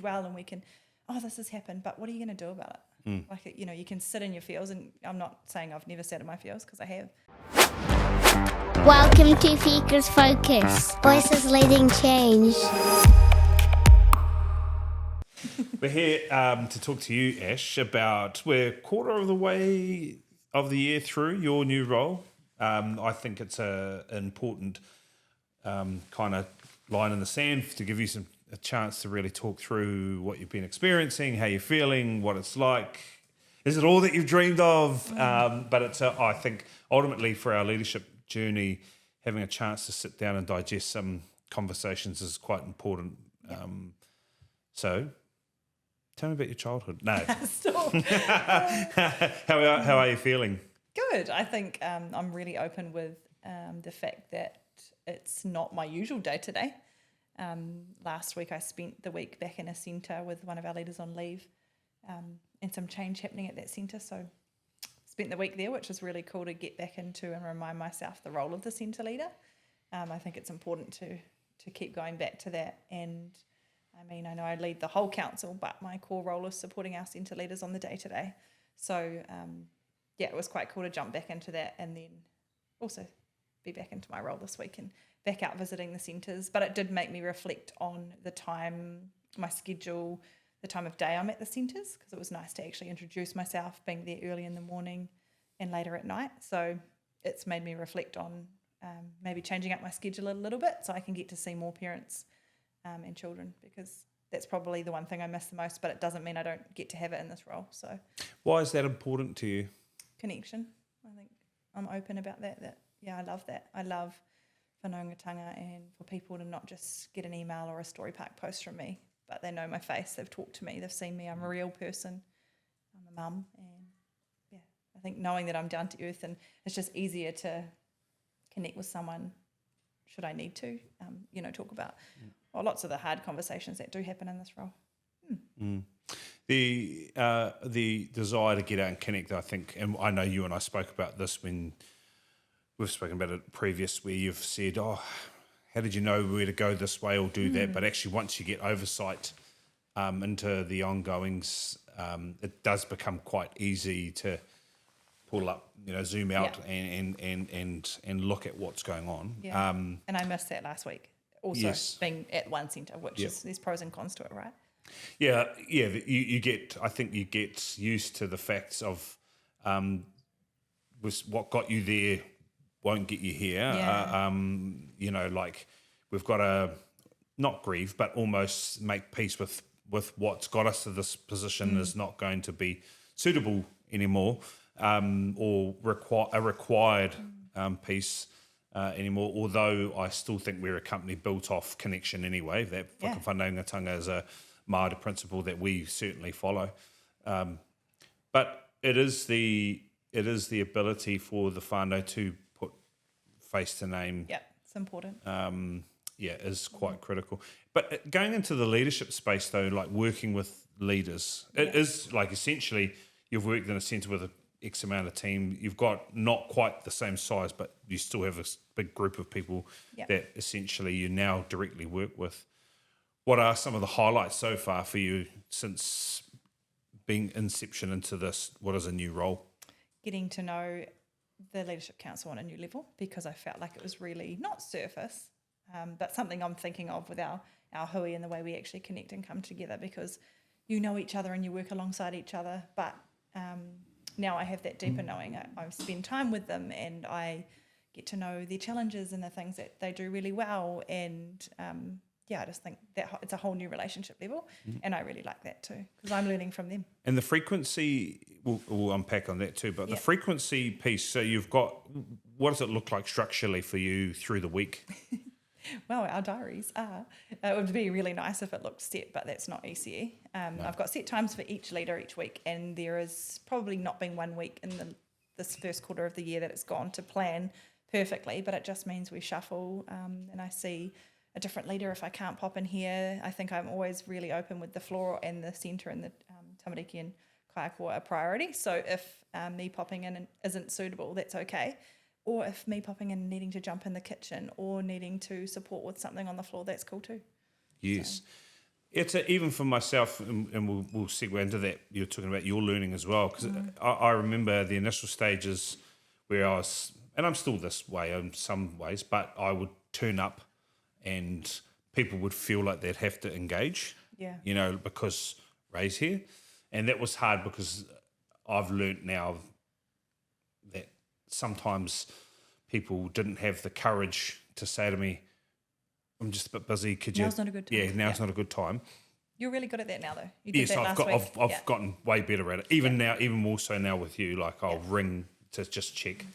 dwell and we can, oh, this has happened, but what are you going to do about it? Like, you know, you can sit in your feels, and I'm not saying I've never sat in my feels, because I have. Welcome to Fika's Focus. Voices leading change. We're here to talk to you, Ash, about we're quarter of the way of the year through your new role. I think it's an important kind of line in the sand to give you a chance to really talk through what you've been experiencing, how you're feeling, what it's like. Is it all that you've dreamed of? But it's, I think, ultimately for our leadership journey, having a chance to sit down and digest some conversations is quite important. So, tell me about your childhood. No. How are you feeling? Good. I think I'm really open with the fact that it's not my usual day today. Last week I spent the week back in a centre with one of our leaders on leave, and some change happening at that centre. So spent the week there, which was really cool to get back into and remind myself the role of the centre leader. I think it's important to keep going back to that. And I mean, I know I lead the whole council, but my core role is supporting our centre leaders on the day-to-day. So, it was quite cool to jump back into that, and then also be back into my role this week and back out visiting the centres. But it did make me reflect on the time, my schedule, the time of day I'm at the centres, because it was nice to actually introduce myself, being there early in the morning and later at night. So it's made me reflect on maybe changing up my schedule a little bit so I can get to see more parents and children, because that's probably the one thing I miss the most, but it doesn't mean I don't get to have it in this role. So why is that important to you? Connection. I think I'm open about that. I love that. I love whanaungatanga, and for people to not just get an email or a story park post from me, but they know my face, they've talked to me, they've seen me, I'm a real person, I'm a mum, and I think knowing that I'm down to earth, and it's just easier to connect with someone should I need to, talk about lots of the hard conversations that do happen in this role. The desire to get out and connect, I think, and I know you and I spoke about this when we've spoken about it previous, where you've said, how did you know where to go this way or do that? But actually once you get oversight into the ongoings, it does become quite easy to pull up, zoom out and look at what's going on. Yeah. And I missed that last week. Also being at one centre, which is, there's pros and cons to it, right? Yeah. You get used to the facts of what got you there won't get you here. Like we've got to not grieve, but almost make peace with what's got us to this position is not going to be suitable anymore, or required piece anymore. Although I still think we're a company built off connection anyway. That whanaungatanga is a Māori principle that we certainly follow, but it is the ability for the whānau to put face to name. Yeah, it's important. Is quite critical. But going into the leadership space though, like working with leaders, it is like essentially you've worked in a centre with a X amount of team. You've got not quite the same size, but you still have a big group of people that essentially you now directly work with. What are some of the highlights so far for you since being inception into this? What is a new role? Getting to know the Leadership Council on a new level, because I felt like it was really not surface, but something I'm thinking of with our hui and the way we actually connect and come together, because you know each other and you work alongside each other. But now I have that deeper knowing. I spend time with them and I get to know their challenges and the things that they do really well. And I just think that it's a whole new relationship level, and I really like that too, because I'm learning from them. And the frequency, we'll unpack on that too, but the frequency piece, so you've got, what does it look like structurally for you through the week? Well, our diaries are. It would be really nice if it looked set, but that's not ECE. No. I've got set times for each leader each week, and there is probably not been 1 week in this first quarter of the year that it's gone to plan perfectly, but it just means we shuffle, and I see a different leader if I can't pop in here. I think I'm always really open with the floor and the centre and the tamariki and kaiakoa a priority. So if me popping in isn't suitable, that's okay. Or if me popping in and needing to jump in the kitchen or needing to support with something on the floor, that's cool too. Yes. even for myself, and we'll segue into that. You're talking about your learning as well, because I remember the initial stages where I was, and I'm still this way in some ways, but I would turn up and people would feel like they'd have to engage, because Ray's here. And that was hard because I've learnt now that sometimes people didn't have the courage to say to me, I'm just a bit busy. Now's not a good time. Yeah, now's not a good time. You're really good at that now, though. You did Yes, that last week. I've gotten way better at it. Even now, even more so now with you. Like I'll ring to just check.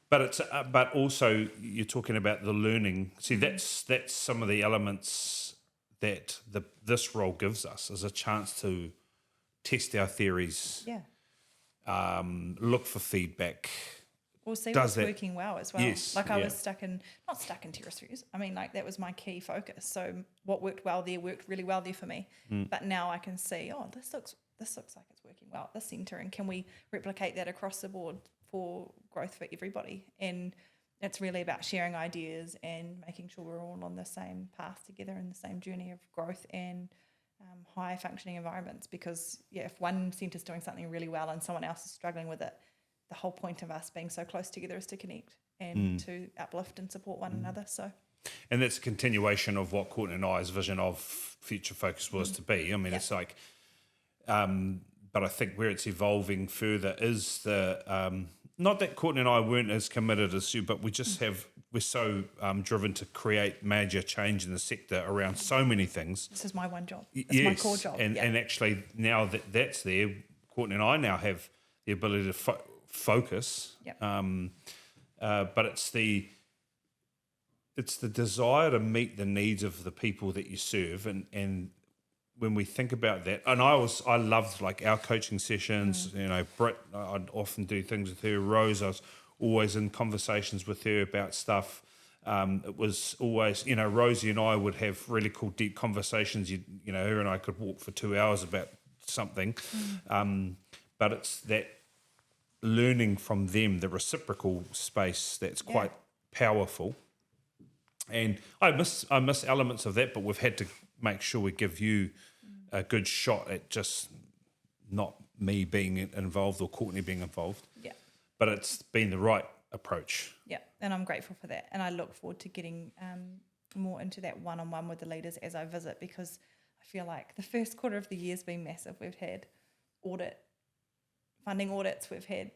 But it's but also you're talking about the learning. See, that's some of the elements that this role gives us as a chance to test our theories. Yeah. Look for feedback. We'll see what's working well as well. Yes, like I was not stuck in terrace views. I mean, like that was my key focus. So what worked well there worked really well there for me. But now I can see, this looks like it's working well at this centre, and can we replicate that across the board for growth for everybody? And it's really about sharing ideas and making sure we're all on the same path together in the same journey of growth and high functioning environments. Because if one centre's doing something really well and someone else is struggling with it, the whole point of us being so close together is to connect and to uplift and support one another. So, and that's a continuation of what Courtney and I's vision of Future Focus was to be. I mean, it's like, but I think where it's evolving further is the not that Courtney and I weren't as committed as you, but we just we're so driven to create major change in the sector around so many things. This is my one job. It's my core job. And actually now that that's there, Courtney and I now have the ability to focus. But it's the desire to meet the needs of the people that you serve, and when we think about that, and I loved like our coaching sessions. Britt, I'd often do things with her. Rose, I was always in conversations with her about stuff. It was always, Rosie and I would have really cool deep conversations. Her and I could walk for 2 hours about something. But it's that learning from them, the reciprocal space, that's quite powerful. And I miss elements of that, but we've had to make sure we give you a good shot at just not me being involved or Courtney being involved. Yeah. But it's been the right approach. Yeah, and I'm grateful for that. And I look forward to getting more into that one-on-one with the leaders as I visit, because I feel like the first quarter of the year has been massive. We've had funding audits, we've had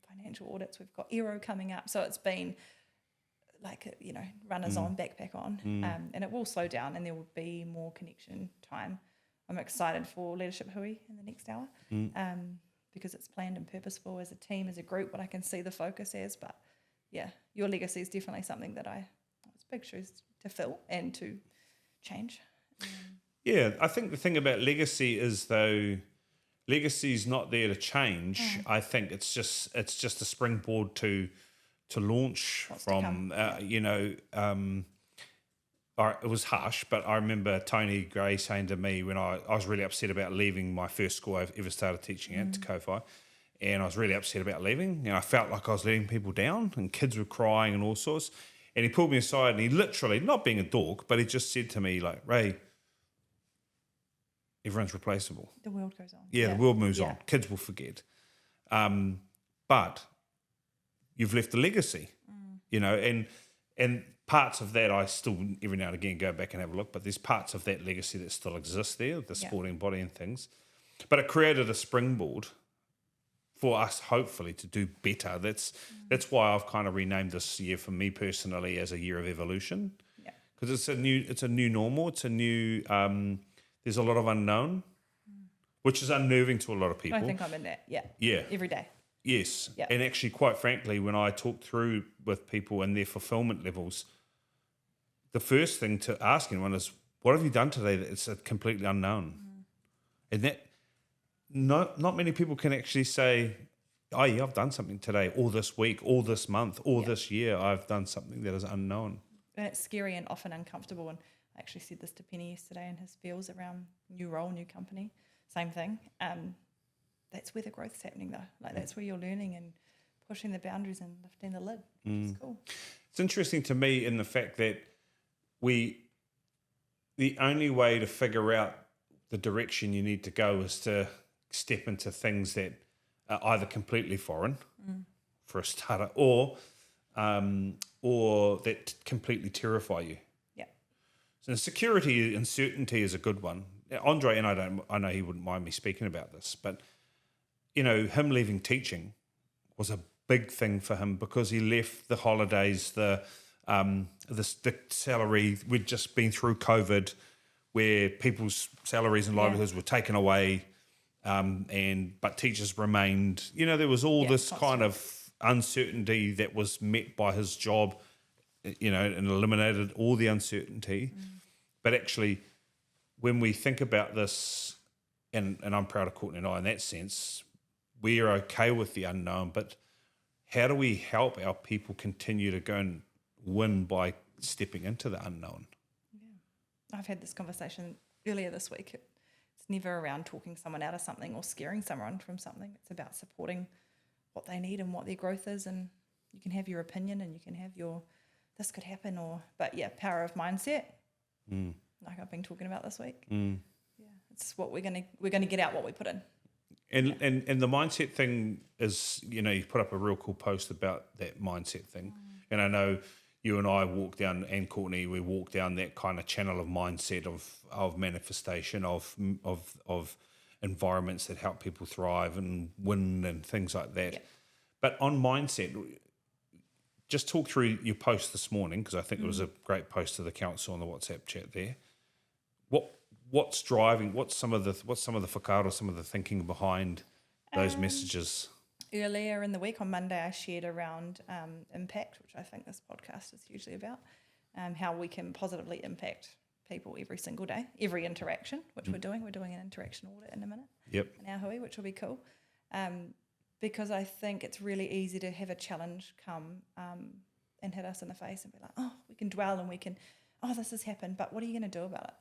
financial audits, we've got Aero coming up. So it's been like, runners on, backpack on. And it will slow down and there will be more connection time. I'm excited for Leadership Hui in the next hour because it's planned and purposeful as a team, as a group, what I can see the focus as. But yeah, your legacy is definitely something that it's big shoes to fill and to change. Yeah, I think the thing about legacy is, though, legacy is not there to change. I think it's just a springboard to launch what's from. It was harsh, but I remember Tony Gray saying to me when I was really upset about leaving my first school I ever started teaching at, to Ko-Fi, and I was really upset about leaving, and I felt like I was letting people down, and kids were crying and all sorts. And he pulled me aside, and he literally, not being a dork, but he just said to me, like, Ray, everyone's replaceable. The world goes on. Yeah, the world moves on. Kids will forget. But you've left a legacy, and parts of that I still every now and again go back and have a look, but there's parts of that legacy that still exists there, the sporting body and things. But it created a springboard for us, hopefully, to do better. That's why I've kind of renamed this year for me personally as a year of evolution. Yeah. Because it's a new normal. It's a new. There's a lot of unknown, which is unnerving to a lot of people. I think I'm in that. Yeah. Yeah. Every day. Yes. Yep. And actually, quite frankly, when I talk through with people and their fulfillment levels, the first thing to ask anyone is, what have you done today that it's completely unknown? And that not many people can actually say, oh, yeah, I've done something today, or this week, or this month, or this year, I've done something that is unknown. And it's scary and often uncomfortable. And I actually said this to Penny yesterday in his feels around new role, new company, same thing. That's where the growth's happening, though. Like that's where you're learning and pushing the boundaries and lifting the lid, which is cool. It's interesting to me in the fact that the only way to figure out the direction you need to go is to step into things that are either completely foreign, for a starter, or that completely terrify you. Yeah. So security and certainty is a good one. Andre, and I know he wouldn't mind me speaking about this, but him leaving teaching was a big thing for him because he left the holidays, the salary. We'd just been through COVID, where people's salaries and livelihoods were taken away, but teachers remained. There was all this kind of uncertainty that was met by his job, and eliminated all the uncertainty. But actually, when we think about this, and I'm proud of Courtney and I in that sense, we are okay with the unknown, but how do we help our people continue to go and win by stepping into the unknown? Yeah. I've had this conversation earlier this week. It's never around talking someone out of something or scaring someone from something. It's about supporting what they need and what their growth is, and you can have your opinion and you can have your this could happen, power of mindset. Like I've been talking about this week. Yeah, it's what we're gonna get out what we put in. And the mindset thing is, you put up a real cool post about that mindset thing. And I know you and I and Courtney, we walk down that kind of channel of mindset of manifestation, of environments that help people thrive and win and things like that. Yeah. But on mindset, just talk through your post this morning, because I think it was a great post to the council on the WhatsApp chat there. What's driving? What's some of the whakaaro, some of the thinking behind those messages? Earlier in the week on Monday, I shared around impact, which I think this podcast is hugely about, how we can positively impact people every single day, every interaction, which we're doing. We're doing an interaction audit in a minute. Yep. In our hui, which will be cool. Because I think it's really easy to have a challenge come and hit us in the face and be like, oh, we can dwell and we can, this has happened, but what are you going to do about it?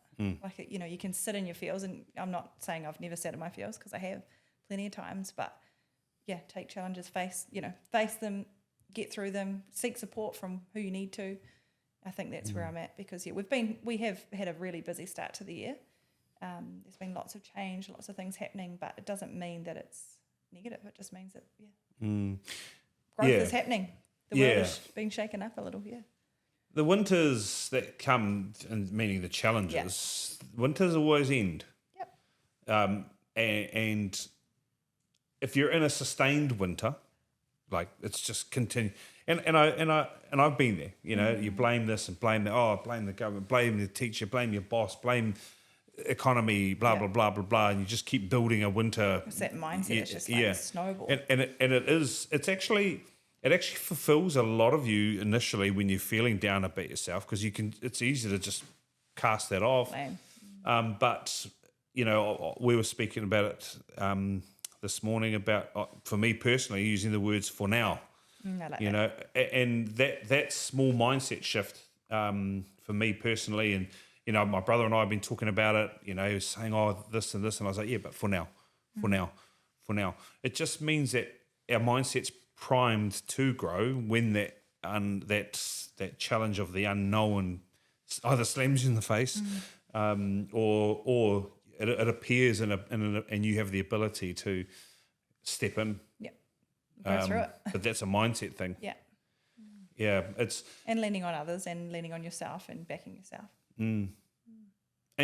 Like, you can sit in your feels, and I'm not saying I've never sat in my feels, because I have plenty of times, but yeah, take challenges, face them, get through them, seek support from who you need to. I think that's where I'm at, because we have had a really busy start to the year. There's been lots of change, lots of things happening, but it doesn't mean that it's negative. It just means that growth is happening. The world is being shaken up a little. The winters that come, and meaning the challenges, winters always end. Yep. And if you're in a sustained winter, like it's just continue, and I've been there. You blame this and blame that. Oh, blame the government, blame the teacher, blame your boss, blame economy, blah blah blah blah blah, and you just keep building a winter. It's that mindset. It's just like a snowball. And it actually fulfills a lot of you initially when you're feeling down about yourself, because it's easy to just cast that off. But we were speaking about it this morning about, for me personally, using the words "for now." And that small mindset shift for me personally, and my brother and I have been talking about it. He was saying, "Oh, this and this," and I was like, "Yeah, but for now, for now." It just means that our mindset's primed to grow when that challenge of the unknown either slams you in the face, or it appears and you have the ability to step in. Yeah, go through it. But that's a mindset thing. Yeah, and leaning on others and leaning on yourself and backing yourself. And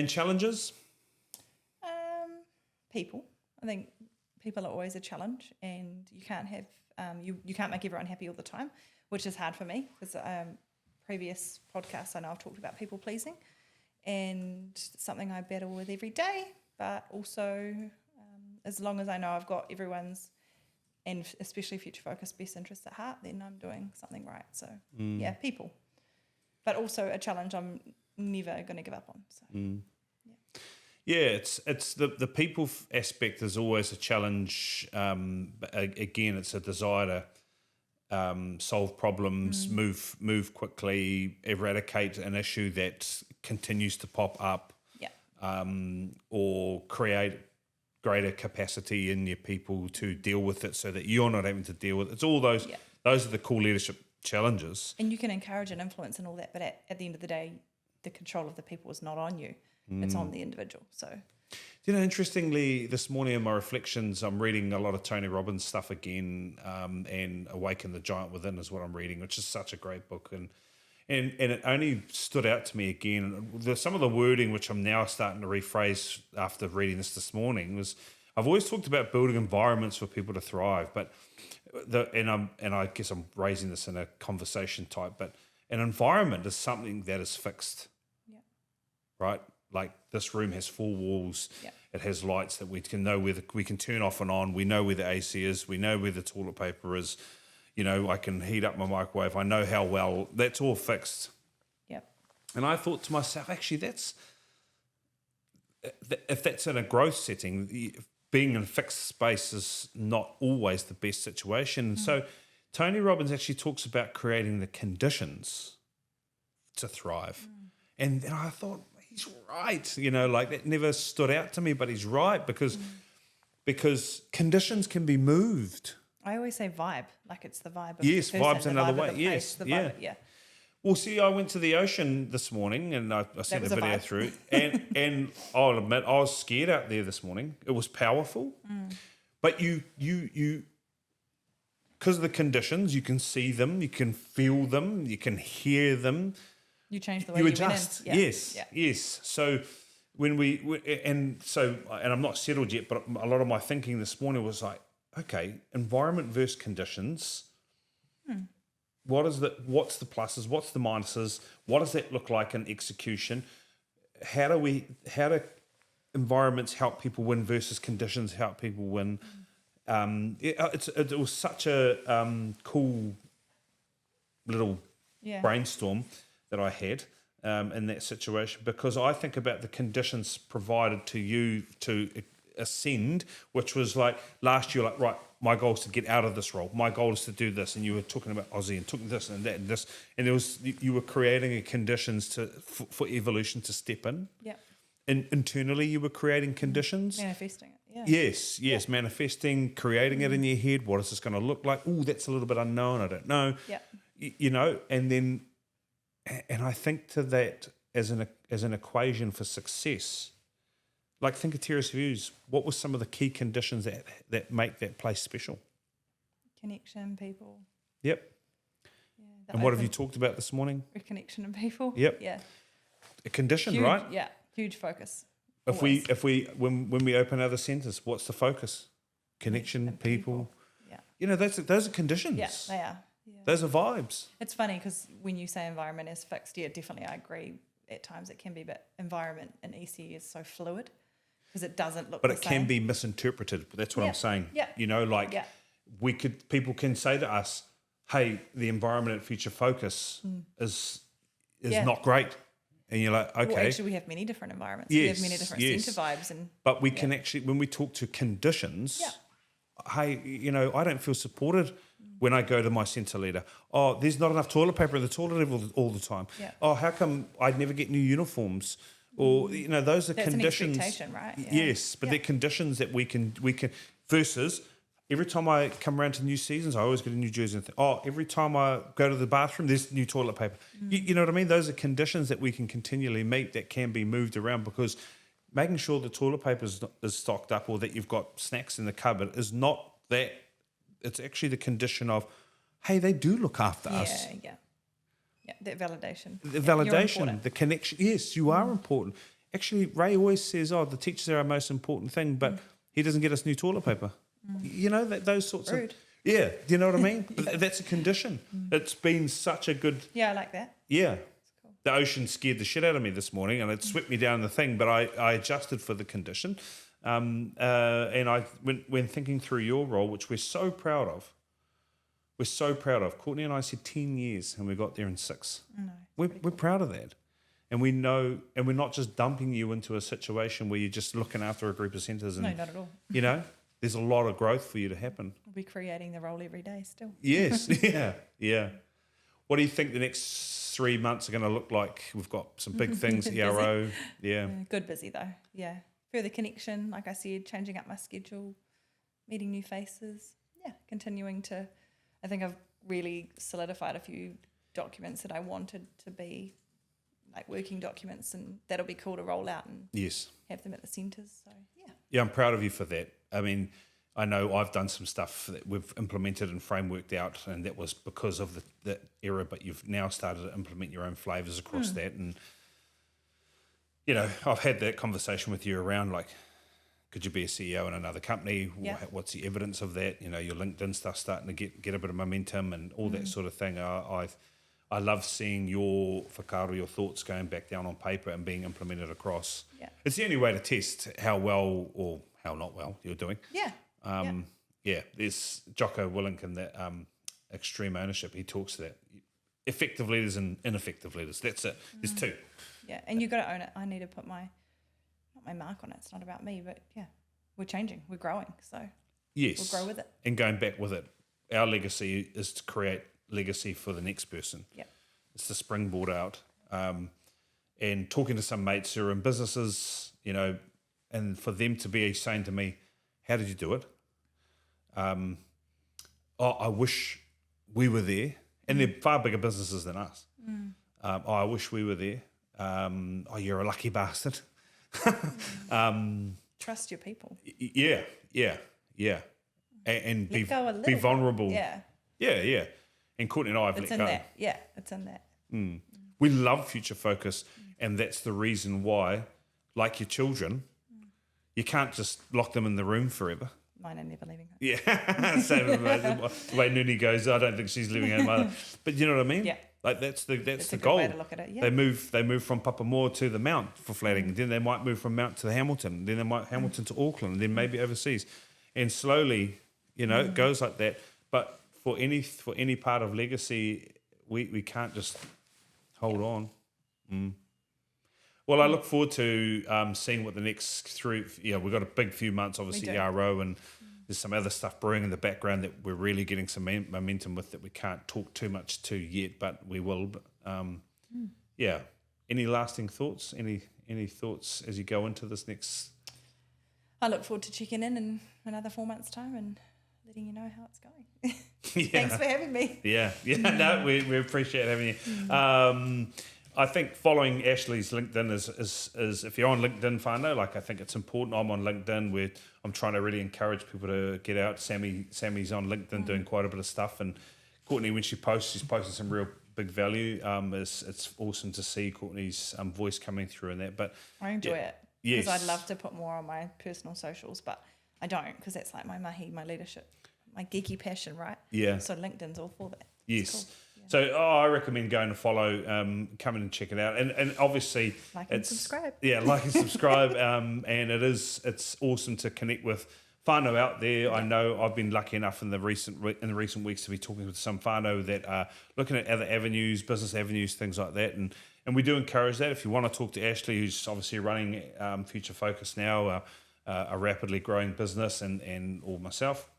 challenges. People. I think people are always a challenge, and you can't have. You can't make everyone happy all the time, which is hard for me, because previous podcasts I know I've talked about people pleasing, and it's something I battle with every day. But also, as long as I know I've got everyone's, and especially future focused, best interests at heart, then I'm doing something right. So people, but also a challenge I'm never going to give up on. So. Yeah, it's the people aspect is always a challenge. But again, it's a desire to solve problems, move quickly, eradicate an issue that continues to pop up, or create greater capacity in your people to deal with it, so that you're not having to deal with it. It's all those. Those are the cool leadership challenges. And you can encourage and influence and all that, but at the end of the day, the control of the people is not on you; it's on the individual. So, Interestingly, this morning in my reflections, I'm reading a lot of Tony Robbins stuff again, and Awaken the Giant Within is what I'm reading, which is such a great book. And it only stood out to me again. Some of the wording, which I'm now starting to rephrase after reading this morning, was I've always talked about building environments for people to thrive, but I guess I'm raising this in a conversation type, but an environment is something that is fixed, right? Like this room has 4 walls. Yeah. It has lights that we can know where we can turn off and on. We know where the AC is. We know where the toilet paper is. I can heat up my microwave. I know how well. That's all fixed. Yep. And I thought to myself, actually, if that's in a growth setting, being in a fixed space is not always the best situation. So Tony Robbins actually talks about creating the conditions to thrive. And then I thought, he's right. Like that never stood out to me, but he's right because conditions can be moved. I always say vibe, like it's the vibe of Yes, the person, vibe's another way. the Yes, place, the yeah. vibe, yeah. Well, see, I went to the ocean this morning and I sent was a a video vibe. through and I'll admit I was scared out there this morning. It was powerful. But you because of the conditions, you can see them, you can feel them, you can hear them. You change the way You you adjust. went in. Yes, Yeah. yes. So and I'm not settled yet, but a lot of my thinking this morning was like, okay, environment versus conditions. What's the pluses? What's the minuses? What does that look like in execution? How do environments help people win versus conditions help people win? It was such a cool little brainstorm that I had in that situation, because I think about the conditions provided to you to ascend, which was like last year, like, right, my goal is to get out of this role. My goal is to do this. And you were talking about Aussie and took this and that and this. And you were creating conditions for evolution to step in. Yeah. And internally you were creating conditions. Manifesting it. Yeah. Yes, manifesting, creating it in your head. What is this going to look like? Oh, that's a little bit unknown. I don't know. Yeah. And I think to that as an equation for success. Like, think of Terrace Views. What were some of the key conditions that make that place special? Connection, people. Yep. Yeah, And what have you talked about this morning? Reconnection and people. Yep. Yeah. A condition, Huge, right? Yeah. Huge focus. When we open other centres, what's the focus? Connection, And people. Yeah. Those are conditions. Yeah, they are. Yeah. Those are vibes. It's funny because when you say environment is fixed, definitely I agree. At times it can be, but environment in EC is so fluid because it doesn't look But the it same. can be misinterpreted. That's what I'm saying. Yeah. People can say to us, hey, the environment at Future Focus is not great. And you're like, okay. Well, actually, we have many different environments. Yes, We have many different yes. centre vibes. But we can actually, when we talk to conditions, hey, I don't feel supported when I go to my centre leader. Oh, there's not enough toilet paper in the toilet all the time. Yeah. Oh, how come I'd never get new uniforms? Or, those are That's conditions. an expectation, right? Yeah. Yes, but they're conditions that we can versus every time I come around to new seasons, I always get a new jersey and think, oh, every time I go to the bathroom, there's new toilet paper. You know what I mean? Those are conditions that we can continually meet that can be moved around, because making sure the toilet paper is stocked up or that you've got snacks in the cupboard is not that. It's actually the condition of, hey, they do look after us. Yeah. That validation. The You're validation, important. the connection. Yes, you are important. Actually, Ray always says, the teachers are our most important thing, but he doesn't get us new toilet paper. Those sorts Rude. of... Yeah, do you know what I mean? That's a condition. It's been such a good... Yeah, I like that. Yeah. Cool. The ocean scared the shit out of me this morning and it swept me down the thing, but I adjusted for the condition. And when thinking through your role, which we're so proud of, Courtney and I said 10 years and we got there in 6. No, We're proud of that. And we know, and we're not just dumping you into a situation where you're just looking after a group of centres. No, not at all. There's a lot of growth for you to happen. We'll be creating the role every day still. Yes, yeah. What do you think the next 3 months are going to look like? We've got some big things, ERO. Yeah. Good busy though. Yeah. Further connection, like I said, changing up my schedule, meeting new faces. Yeah, continuing to, I think I've really solidified a few documents that I wanted to be like working documents, and that'll be cool to roll out and Yes. have them at the centres. So yeah. Yeah, I'm proud of you for that. I mean, I know I've done some stuff that we've implemented and frameworked out, and that was because of the era, but you've now started to implement your own flavours across that. And, you know, I've had that conversation with you around, like, could you be a CEO in another company? Yeah. What's the evidence of that? You know, your LinkedIn stuff starting to get a bit of momentum and all that sort of thing. I love seeing your whakaaro, your thoughts going back down on paper and being implemented across. Yeah. It's the only way to test how well or how not well you're doing. Yeah. Yeah, there's Jocko Willink in that extreme ownership. He talks to that. Effective leaders and ineffective leaders. That's it. There's two. Yeah, and you got to own it. I need to put not my mark on it. It's not about me, but yeah, we're changing. We're growing. So Yes. we'll grow with it. And going back with it. Our legacy is to create legacy for the next person. Yeah. It's the springboard out. And talking to some mates who are in businesses, you know, and for them to be saying to me, how did you do it? I wish we were there. And they're far bigger businesses than us. I wish we were there. You're a lucky bastard. Trust your people. Yeah. And Let go a little be bit. vulnerable. Yeah. Yeah. And Courtney and I have It's let in go. that. Yeah, it's in that. We love Future Focus, and that's the reason why, like your children, you can't just lock them in the room forever. Mine are never leaving home. Yeah, same with the way Noonie goes. I don't think she's leaving her mother, but you know what I mean. Yeah. Like that's the It's a good goal. way to look at it, yeah. They move from Papamoa to the Mount for flatting. Then they might move from Mount to Hamilton. Then they might Hamilton to Auckland. Then maybe overseas, and slowly, you know, it goes like that. But for any part of legacy, we can't just hold on. Well, I look forward to seeing what the next three. Yeah, we've got a big few months, obviously, We do. ERO, and there's some other stuff brewing in the background that we're really getting some momentum with that we can't talk too much to yet, but we will. But, yeah. Any lasting thoughts? Any thoughts as you go into this next? I look forward to checking in another 4 months' time and letting you know how it's going. Yeah. Thanks for having me. Yeah. No, we appreciate having you. I think following Ashlee's LinkedIn is if you're on LinkedIn, Whānau, like I think it's important. I'm on LinkedIn where I'm trying to really encourage people to get out. Sammy's on LinkedIn doing quite a bit of stuff, and Courtney, when she posts, she's posting some real big value. It's awesome to see Courtney's voice coming through in that. But I enjoy it. Yes. Because I'd love to put more on my personal socials, but I don't, because that's like my mahi, my leadership, my geeky passion, right? Yeah. So LinkedIn's all for that. Yes. It's cool. So I recommend going to follow, come in and check it out, and obviously Like and subscribe. Yeah, like and subscribe, and it's awesome to connect with whānau out there. I know I've been lucky enough in the recent weeks to be talking with some whānau that are looking at other avenues, business avenues, things like that, and we do encourage that. If you want to talk to Ashlee, who's obviously running Future Focus now, a rapidly growing business, or myself,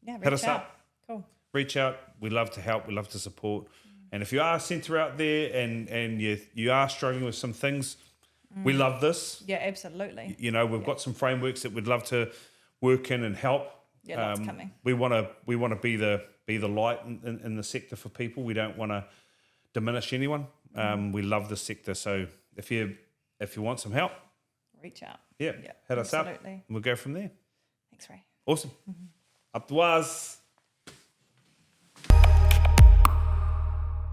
Yeah, hit us reach out. up. Cool. Reach out. We love to help. We love to support. And if you are a centre out there and you are struggling with some things, we love this. Yeah, absolutely. You know, we've got some frameworks that we'd love to work in and help. Yeah, lots coming. We want to be the light in the sector for people. We don't want to diminish anyone. We love the sector. So if you want some help, Reach out. hit us up. absolutely. And we'll go from there. Thanks, Ray. Awesome. Up to us.